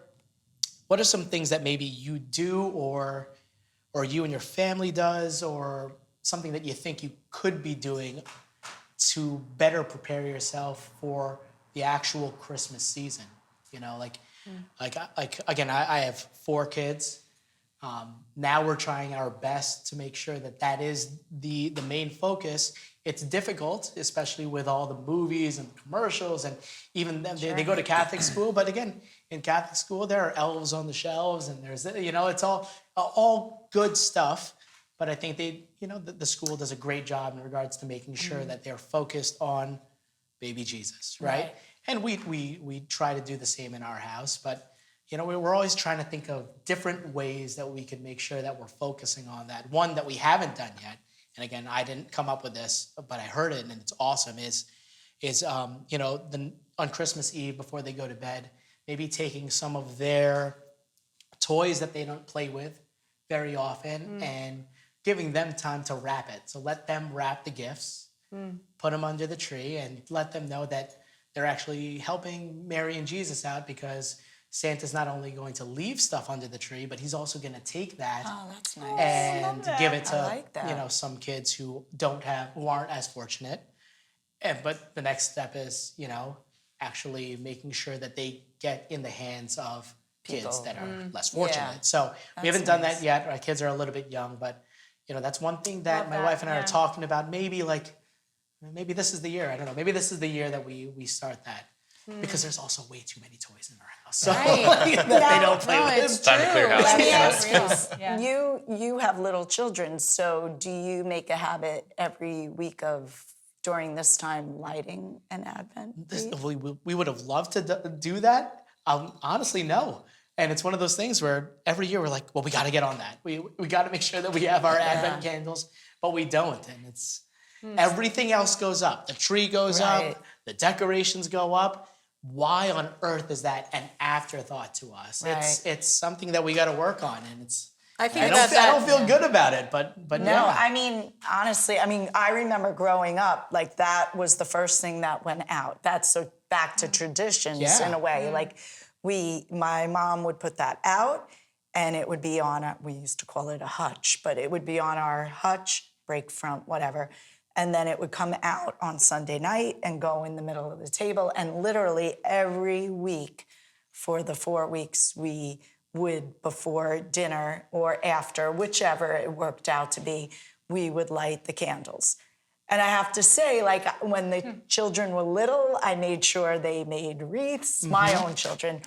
some things that maybe you do or you and your family does, or something that you think you could be doing to better prepare yourself for the actual Christmas season? Like again, I have 4 kids. Now we're trying our best to make sure that is the main focus. It's difficult, especially with all the movies and commercials, and even them, they go to Catholic school. But again, in Catholic school, there are elves on the shelves, and there's it's all good stuff. But I think the school does a great job in regards to making sure that they're focused on baby Jesus, right? And we try to do the same in our house, but we're always trying to think of different ways that we can make sure that we're focusing on that. One that we haven't done yet, and again, I didn't come up with this, but I heard it and it's awesome, is on Christmas Eve before they go to bed, maybe taking some of their toys that they don't play with very often and giving them time to wrap it. So let them wrap the gifts, put them under the tree, and let them know that they're actually helping Mary and Jesus out, because Santa's not only going to leave stuff under the tree, but he's also going to take that that's nice. And give it to like some kids who aren't as fortunate. But the next step is actually making sure that they get in the hands of kids that are less fortunate. So we haven't done that yet. Our kids are a little bit young, but that's one thing that Love my that, wife and I yeah. are talking about. Maybe this is the year. I don't know. Maybe this is the year that we start that. Because there's also way too many toys in our house. So Right. that they don't play with. it's Time to clear true. house. Let me Yeah, ask real. Yeah. you have little children, so do you make a habit every week of during this time lighting an Advent wreath? We would have loved to do that. Honestly, no. And it's one of those things where every year we're like, well, we got to get on that. We got to make sure that we have our Advent candles, but we don't. And it's everything else goes up. The tree goes Right. up. The decorations go up. Why on earth is that an afterthought to us? Right. It's something that we got to work on, and it's. I think I that don't feel good about it, but No, yeah. I mean, honestly, I remember growing up, like that was the first thing that went out. That's so back to traditions Yeah. in a way. Like my mom would put that out and it would be on, we used to call it a hutch, but it would be on our hutch, break front, whatever. And then it would come out on Sunday night and go in the middle of the table. And literally every week for the 4 weeks, we would, before dinner or after, whichever it worked out to be, we would light the candles. And I have to say, like, when the children were little, I made sure they made wreaths, my own children,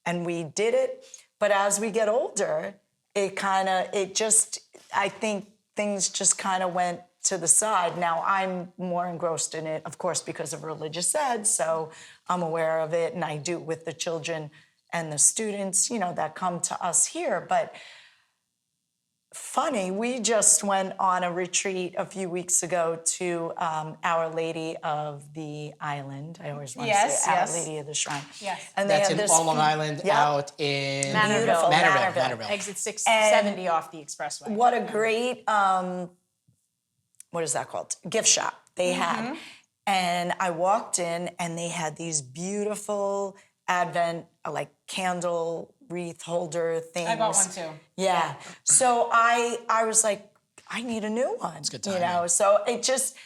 and we did it. But as we get older, I think things just kind of went to the side. Now I'm more engrossed in it, of course, because of religious ed, so I'm aware of it, and I do with the children and the students, that come to us here. But funny, we just went on a retreat a few weeks ago to Our Lady of the Island. I always want to Yes, say Our yes. Lady of the Shrine. Yes. And they That's have in this on Long Island, Yep. out in Manorville. Manorville. Exit 670 off the expressway. What a great, what is that called? Gift shop they had. And I walked in and they had these beautiful Advent, like candle wreath holder things. I bought one too. Yeah. So I was like, I need a new one. It's good timing. So it just,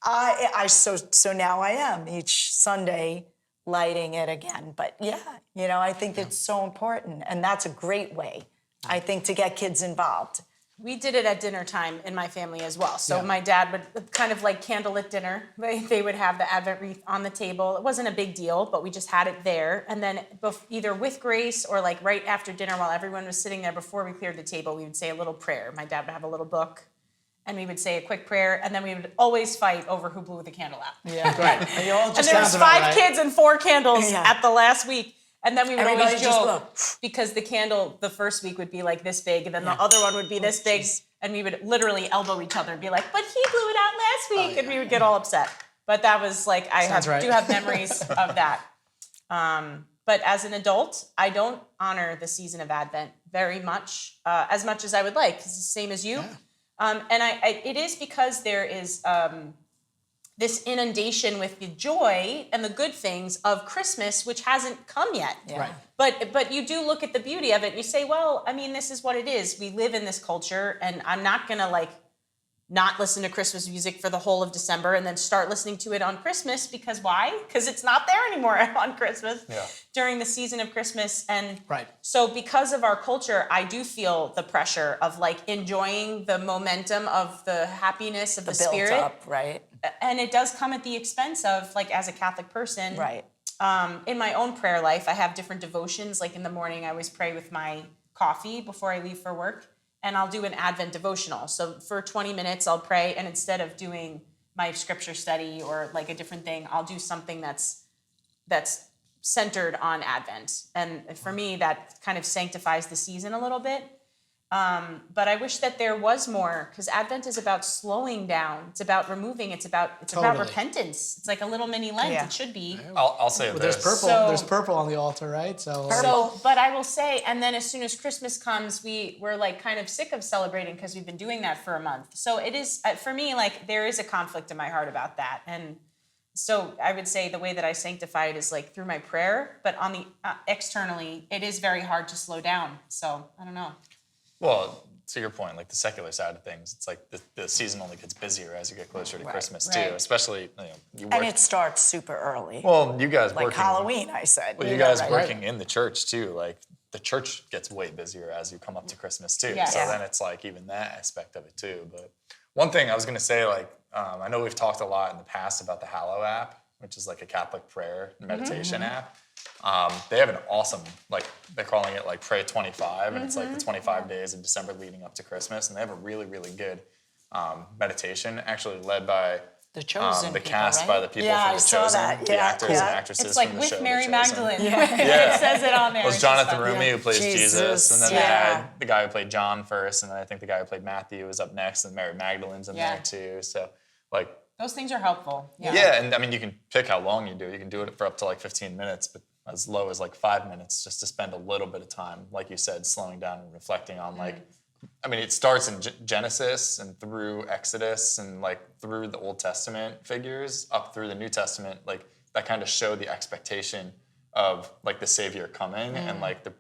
so now I am each Sunday lighting it again. But yeah, I think it's so important. And that's a great way, I think, to get kids involved. We did it at dinner time in my family as well. So Yeah. my dad would kind of like candlelit dinner. They would have the Advent wreath on the table. It wasn't a big deal, but we just had it there. And then either with grace or like right after dinner while everyone was sitting there before we cleared the table, we would say a little prayer. My dad would have a little book and we would say a quick prayer. And then we would always fight over who blew the candle out. Yeah. Right. And you all And just there was sounds about 5 right. kids and 4 candles Yeah. at the last week. And then we would Everybody always just joke go, because the candle the first week would be like this big, and then the other one would be this big, and we would literally elbow each other and be like, "But he blew it out last week," and we would get all upset. But that was like Sounds right. do have memories of that. But as an adult, I don't honor the season of Advent very much, as much as I would like. It's the same as you, and it is because there is. This inundation with the joy and the good things of Christmas, which hasn't come yet. Yeah. Right. But you do look at the beauty of it and you say, well, I mean, this is what it is. We live in this culture, and I'm not gonna like not listen to Christmas music for the whole of December and then start listening to it on Christmas, because why? Because it's not there anymore on Christmas during the season of Christmas. And Right. so because of our culture, I do feel the pressure of like enjoying the momentum of the happiness of the Built spirit. up, right? And it does come at the expense of, like, as a Catholic person. Right. In my own prayer life, I have different devotions. Like in the morning, I always pray with my coffee before I leave for work. And I'll do an Advent devotional. So for 20 minutes, I'll pray. And instead of doing my scripture study or like a different thing, I'll do something that's centered on Advent. And for me, that kind of sanctifies the season a little bit. But I wish that there was more, because Advent is about slowing down. It's about removing. It's about Totally. repentance. It's like a little mini Lent. Yeah. It should be. I'll say Well, this. there's purple. So- There's purple on the altar, right? So, but I will say, and then as soon as Christmas comes, we're like kind of sick of celebrating because we've been doing that for a month. So it is, for me, like there is a conflict in my heart about that. And so I would say the way that I sanctify it is like through my prayer, but on the externally, it is very hard to slow down. So I don't know. Well, to your point, like the secular side of things, it's like the season only gets busier as you get closer to Christmas too. right. Especially, you work. And it starts super early. Well, you guys like working. Halloween, I said. Well, you guys right? working in the church too. Like the church gets way busier as you come up to Christmas too. Yeah. So Yeah. then it's like even that aspect of it too. But one thing I was gonna say, like, I know we've talked a lot in the past about the Hallow app, which is like a Catholic prayer and meditation app. They have an awesome, like they're calling it like Pray 25, and it's like the 25 days of December leading up to Christmas, and they have a really, really good meditation, actually led by The Chosen the people, cast right? by the people Yeah, from I The saw Chosen, that. the Yeah, actors yeah. and actresses It's like from the with show Mary The Chosen. Magdalene. Yeah. It says it on there. It was It's just Jonathan fun. Rumi who plays Jesus, and then they yeah. had the guy who played John first, and then I think the guy who played Matthew was up next, and Mary Magdalene's in Yeah. there too. So like, Those things are helpful. yeah, and I mean you can pick how long you do it. You can do it for up to like 15 minutes, but as low as like 5 minutes, just to spend a little bit of time, like you said, slowing down and reflecting on like. I mean, it starts in Genesis and through Exodus and like through the Old Testament figures up through the New Testament, like that kind of show the expectation of like the Savior coming and like the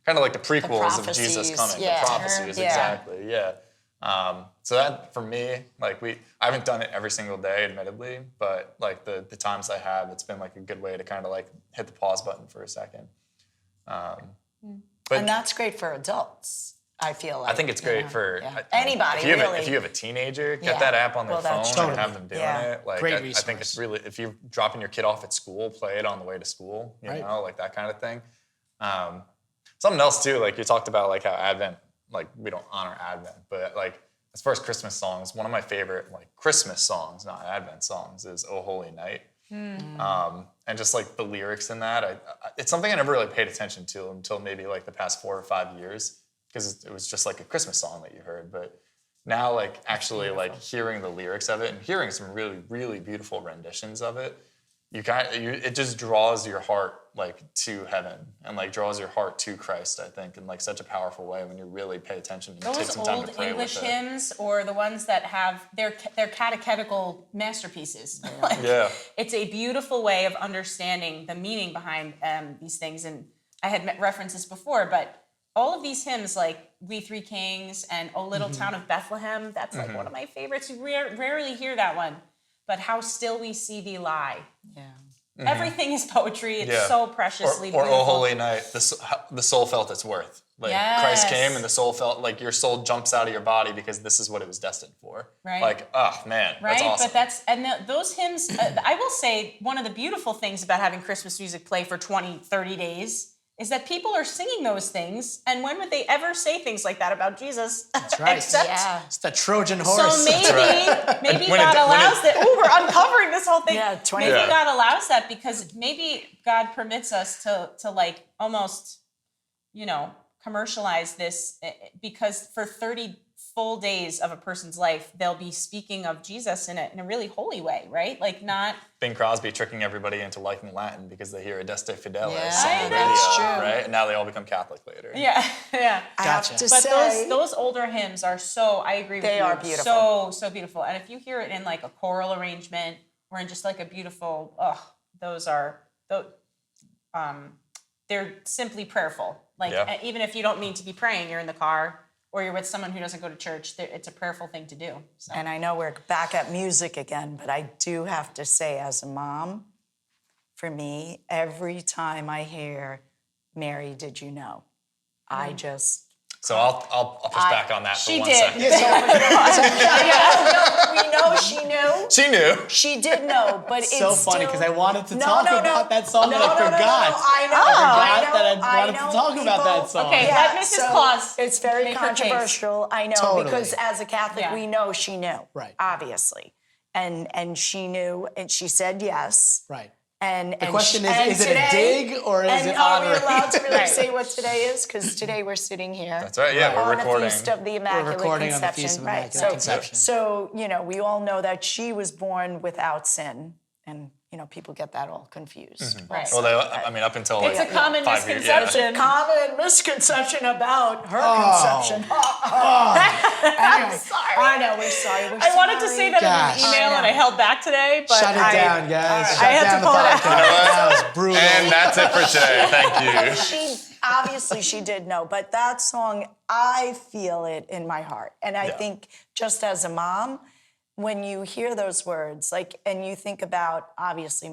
kind of like the prequels of Jesus prophecies, coming, yeah. the prophecies, Yeah. exactly, yeah. So that for me, like I haven't done it every single day, admittedly, but like the times I have, it's been like a good way to kind of like hit the pause button for a second. But And that's great for adults, I feel like. I think it's great for anybody, if you have really. if you have a teenager, get Yeah. that app on their Well, that's phone true. and have them doing Yeah. it. Like Great I think it's resource. really, if you're dropping your kid off at school, play it on the way to school. You Right. know, like that kind of thing. Something else too, like you talked about, like how Advent, like we don't honor Advent, but like as far as Christmas songs, one of my favorite like Christmas songs, not Advent songs, is "Oh Holy Night." And just like the lyrics in that, it's something I never really paid attention to until maybe like the past 4 or 5 years, because it was just like a Christmas song that you heard. But now, like actually like hearing the lyrics of it and hearing some really, really beautiful renditions of it, it just draws your heart like to heaven and like draws your heart to Christ, I think, in like such a powerful way when you really pay attention and take Those some time old to pray English with it. hymns, or the ones that have their catechetical masterpieces. Like, Yeah. it's a beautiful way of understanding the meaning behind these things. And I had referenced this before, but all of these hymns, like "We Three Kings" and "O Little Town of Bethlehem," that's like one of my favorites. You rarely hear that one. But "How Still We See Thee Lie." Yeah. Everything is poetry. It's Yeah. so preciously Or beautiful. "Oh Holy Night," the soul felt its worth. Like Christ came and the soul felt like your soul jumps out of your body because this is what it was destined for. Right. Like, oh man, Right, that's awesome. but those hymns, I will say one of the beautiful things about having Christmas music play for 20, 30 days is that people are singing those things, and when would they ever say things like that about Jesus? That's right. Except, Yeah. It's the Trojan horse. so maybe When God it- when allows it- that. Oh, we're uncovering this whole thing. Yeah, 20 maybe Yeah. God allows that because maybe God permits us to like almost, commercialize this, because for 30 full days of a person's life, they'll be speaking of Jesus in a really holy way, right? Like not. Bing Crosby tricking everybody into liking Latin because they hear Adeste Fidelis Yeah, on the that's radio, true. right? And now they all become Catholic later. Yeah, yeah. I Gotcha. have to But say, those older hymns are so, I agree with you. They are beautiful. So beautiful. And if you hear it in like a choral arrangement or in just like a beautiful, they're simply prayerful. Like Yeah. even if you don't mean to be praying, you're in the car or you're with someone who doesn't go to church, it's a prayerful thing to do. So. and I know we're back at music again, but I do have to say, as a mom, for me, every time I hear "Mary, Did You Know," I just So I'll push back on that for She 1 did. second. we know she knew. She knew. She did know, but it's so funny still- because I wanted to No, talk no, no. about that song No, and I no, no, no, forgot. no, I know, I forgot I know, that I I wanted know, to talk about people- that song. Okay, let Mrs. Claus It's very make her case. controversial. I know, Totally. because as a Catholic, Yeah. we know she knew, Right. obviously, and she knew, and she said yes. Right. And The question is it today, a dig or is and it are we honoring? allowed to really Right. say what today is? Because today we're sitting here. That's right. Yeah, on we're recording. the Feast of the Immaculate recording on the Conception, Feast of right? Immaculate Conception. So we all know that she was born without sin, and people get that all confused. Right. Well, up until It's like a common 5 years. misconception. Common misconception about her Oh. conception. Anyway, sorry. I know, we're sorry. I wanted to say that Gosh. in an email I know. and I held back today, but Shut it down, guys. Shut I had to down the pull it out. podcast. That was brutal. And that's it for today. Thank you. She did know, but that song, I feel it in my heart. And I Yeah. think just as a mom, when you hear those words, and you think about, obviously,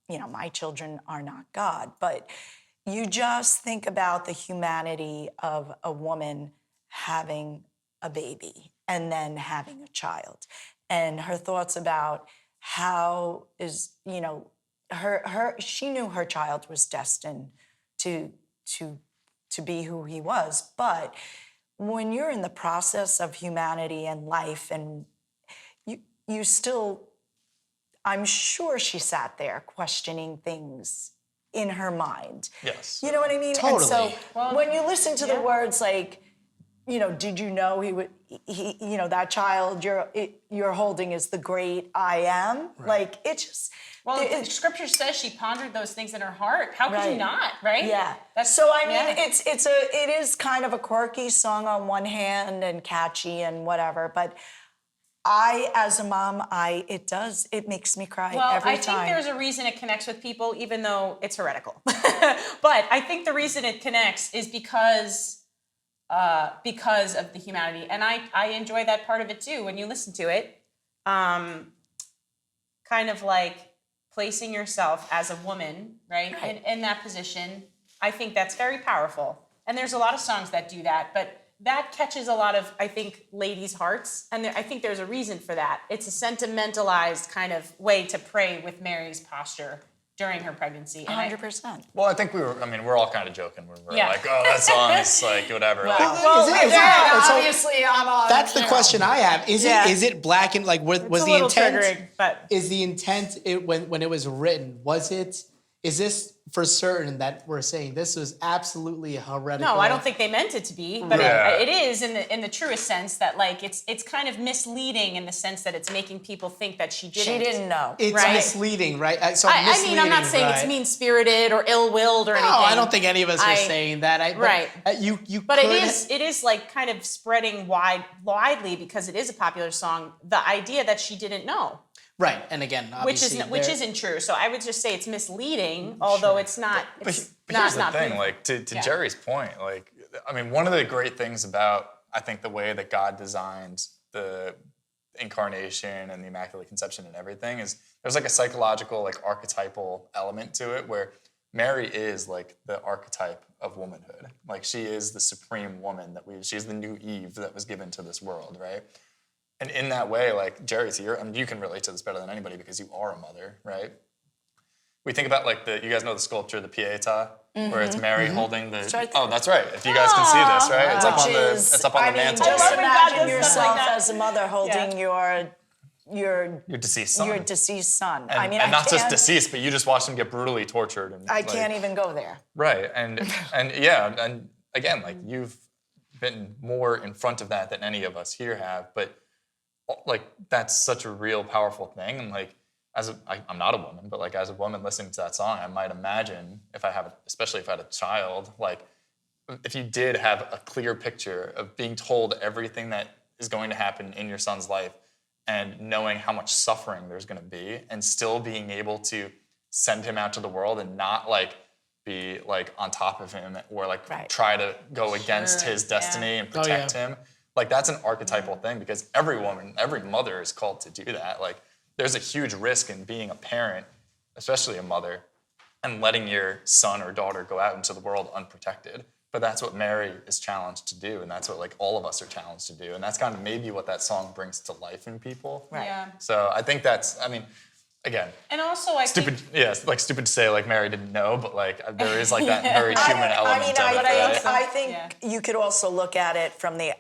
my children are not God, but you just think about the humanity of a woman having a baby and then having a child, and her thoughts about how is, you know, she knew her child was destined to be who he was. But when you're in the process of humanity and life, and you still, I'm sure she sat there questioning things in her mind. Yes. You know what I mean? Totally. And so when you listen to the words like, you know, did you know you know, that child you're holding is the great I am? Right. Like, it just... Well, the scripture says she pondered those things in her heart. How could you not, right? Yeah. It is kind of a quirky song on one hand and catchy and whatever, but I, as a mom, it makes me cry every time. I think there's a reason it connects with people, even though it's heretical. But I think the reason it connects is because of the humanity. And I enjoy that part of it too. When you listen to it, kind of like placing yourself as a woman, right? In that position, I think that's very powerful. And there's a lot of songs that do that, but that catches a lot of, I think, ladies' hearts. And I think there's a reason for that. It's a sentimentalized kind of way to pray with Mary's posture during her pregnancy. 100%. Well, I think we're all kind of joking. We're like, oh, that song is like whatever. Obviously, I'm on. That's the question I have. Is it black and like was the intent? Triggering, but is the intent when it was written? Is this for certain that we're saying this was absolutely heretical? No, I don't think they meant it to be, but it is in the truest sense that like it's kind of misleading in the sense that it's making people think that she didn't know. It's misleading, right? So I mean, I'm not saying it's mean-spirited or ill-willed or anything. No, I don't think any of us are saying that. But it is like kind of spreading widely because it is a popular song. The idea that she didn't know. Right, and again, obviously, which isn't true. So I would just say it's misleading, although it's not. But here's the thing, like to Gerri's point, like I mean, one of the great things about I think the way that God designed the incarnation and the Immaculate Conception and everything is there's like a psychological, like archetypal element to it where Mary is like the archetype of womanhood. Like she is the supreme woman she's the new Eve that was given to this world, right? And in that way, like Gerri's here, I mean, you can relate to this better than anybody because you are a mother, right? We think about like you guys know the sculpture, the Pietà, where it's Mary holding the. That's right. If you guys can see this, right? It's up on the mantle. Just imagine yourself as a mother holding your deceased son. Your deceased son. And not just deceased, but you just watched him get brutally tortured. And I can't even go there. Right, and again, like you've been more in front of that than any of us here have, but. Like that's such a real powerful thing, and like I'm not a woman, but like as a woman listening to that song, I might imagine especially if I had a child, like if you did have a clear picture of being told everything that is going to happen in your son's life, and knowing how much suffering there's going to be, and still being able to send him out to the world and not like be like on top of him or like try to go against his destiny and protect him. Like that's an archetypal thing because every woman, every mother is called to do that. Like there's a huge risk in being a parent, especially a mother, and letting your son or daughter go out into the world unprotected. But that's what Mary is challenged to do, and that's what like all of us are challenged to do. And that's kind of maybe what that song brings to life in people. Right. Yeah. So I think again. And also stupid to say like Mary didn't know, but like there is like that very human element of it. I think you could also look at it from the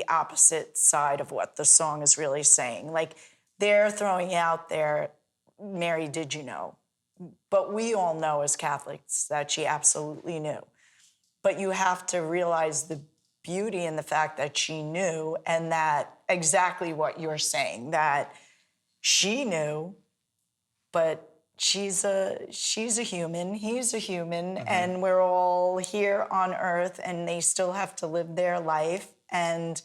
opposite side of what the song is really saying. Like they're throwing out there, Mary, did you know? But we all know as Catholics that she absolutely knew. But you have to realize the beauty in the fact that she knew, and that exactly what you're saying, that she knew. But she's a human, he's a human, and we're all here on earth, and they still have to live their life. And,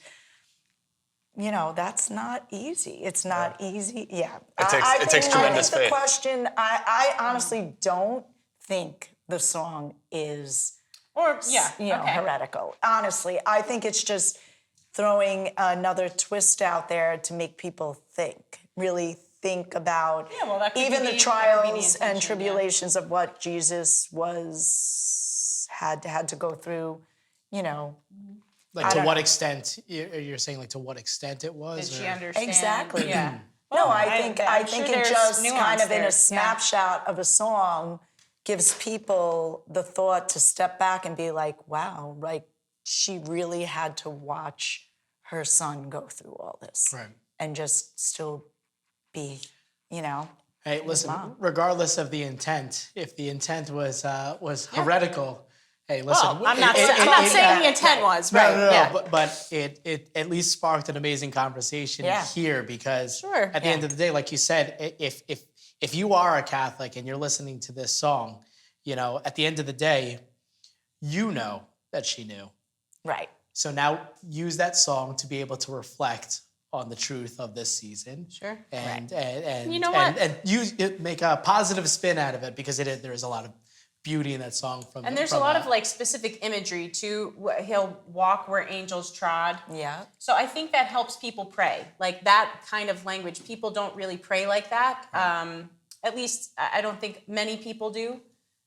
you know, that's not easy. It's not easy. Yeah. It takes tremendous faith. The question, I honestly don't think the song is heretical. Honestly, I think it's just throwing another twist out there to make people think, really think about that could even be the the trials and intention, tribulations of what Jesus had to go through, Like to what extent you're saying? Like to what extent it was? Did she or- understand? Exactly. Yeah. No, Well, I think I'm sure it there's just kind nuance of in there. a snapshot of a song gives people the thought to step back and be like, wow, like she really had to watch her son go through all this. Right. And just still be, Hey, listen. mom. Regardless of the intent, if the intent was heretical, hey, listen. Well, I'm not saying the intent was, right? No. Yeah. But it at least sparked an amazing conversation here because Sure. at the end of the day, like you said, if you are a Catholic and you're listening to this song, at the end of the day, you know that she knew. Right. So now use that song to be able to reflect on the truth of this season. Sure. And You know what? And make a positive spin out of it because there is a lot of beauty in that song And there's a lot of like specific imagery too. He'll walk where angels trod. Yeah. So I think that helps people pray. Like that kind of language, people don't really pray like that. At least I don't think many people do.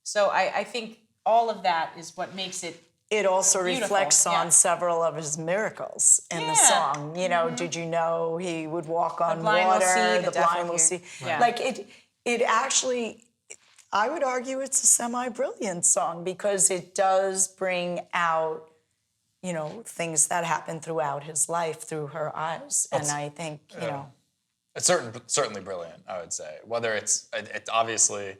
So I think all of that is what makes it. It also Beautiful, reflects yeah. on several of his miracles in the song. Did you know he would walk on blind will water, see, the the deaf blind will will hear. see. Yeah. Like it actually, I would argue it's a semi-brilliant song because it does bring out, things that happen throughout his life through her eyes. And I think, It's certainly brilliant, I would say. Whether it's obviously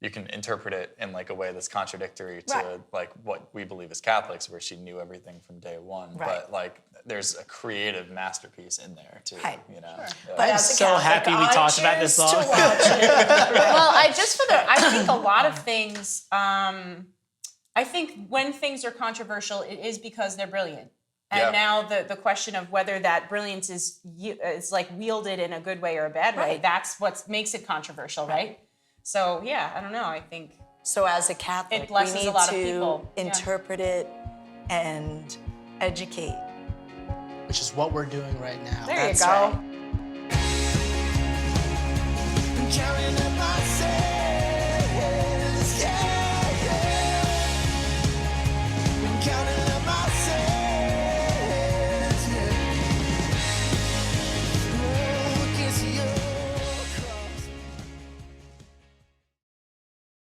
you can interpret it in like a way that's contradictory to Right. like what we believe as Catholics, where she knew everything from day one. Right. But like there's a creative masterpiece in there too. Right. Yeah. But I'm as a so Catholic, happy we I talked about this choose to song. watch it. Well, I think a lot of things. I think when things are controversial, it is because they're brilliant. And Yeah. now the question of whether that brilliance is like wielded in a good way or a bad way, Right. that's what makes it controversial, right? So yeah, I don't know. I think So as a Catholic, It blesses we a need lot of to people. Yeah. interpret it and educate. which is what we're doing right now. there That's you go. right. Carrying in my